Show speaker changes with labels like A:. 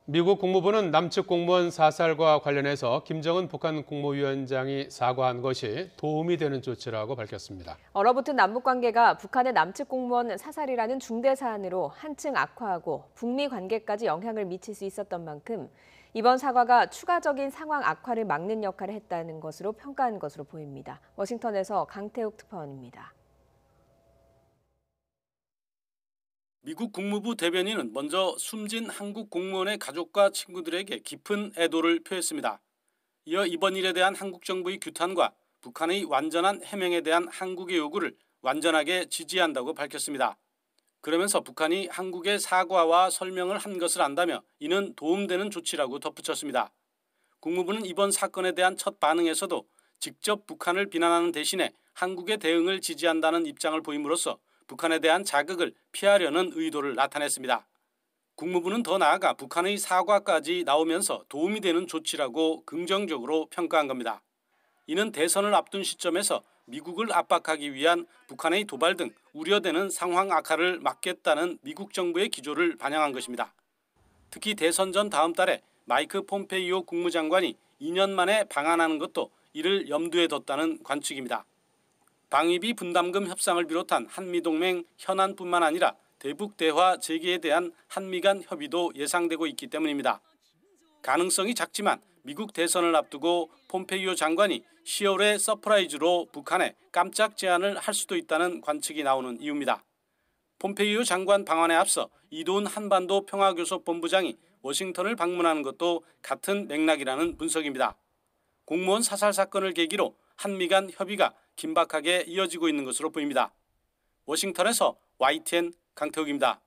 A: 미국 국무부는 남측 공무원 사살과 관련해서 김정은 북한 국무위원장이 사과한 것이 도움이 되는 조치라고 밝혔습니다.
B: 얼어붙은 남북 관계가 북한의 남측 공무원 사살이라는 중대 사안으로 한층 악화하고 북미 관계까지 영향을 미칠 수 있었던 만큼 이번 사과가 추가적인 상황 악화를 막는 역할을 했다는 것으로 평가한 것으로 보입니다. 워싱턴에서 강태욱 특파원입니다.
C: 미국 국무부 대변인은 먼저 숨진 한국 공무원의 가족과 친구들에게 깊은 애도를 표했습니다. 이어 이번 일에 대한 한국 정부의 규탄과 북한의 완전한 해명에 대한 한국의 요구를 완전하게 지지한다고 밝혔습니다. 그러면서 북한이 한국의 사과와 설명을 한 것을 안다며 이는 도움되는 조치라고 덧붙였습니다. 국무부는 이번 사건에 대한 첫 반응에서도 직접 북한을 비난하는 대신에 한국의 대응을 지지한다는 입장을 보임으로써 북한에 대한 자극을 피하려는 의도를 나타냈습니다. 국무부는 더 나아가 북한의 사과까지 나오면서 도움이 되는 조치라고 긍정적으로 평가한 겁니다. 이는 대선을 앞둔 시점에서 미국을 압박하기 위한 북한의 도발 등 우려되는 상황 악화를 막겠다는 미국 정부의 기조를 반영한 것입니다. 특히 대선 전 다음 달에 마이크 폼페이오 국무장관이 2년 만에 방한하는 것도 이를 염두에 뒀다는 관측입니다. 방위비 분담금 협상을 비롯한 한미동맹 현안뿐만 아니라 대북 대화 재개에 대한 한미 간 협의도 예상되고 있기 때문입니다. 가능성이 작지만 미국 대선을 앞두고 폼페이오 장관이 10월에 서프라이즈로 북한에 깜짝 제안을 할 수도 있다는 관측이 나오는 이유입니다. 폼페이오 장관 방한에 앞서 이도훈 한반도 평화교섭본부장이 워싱턴을 방문하는 것도 같은 맥락이라는 분석입니다. 공무원 사살 사건을 계기로 한미 간 협의가 긴박하게 이어지고 있는 것으로 보입니다. 워싱턴에서 YTN 강태욱입니다.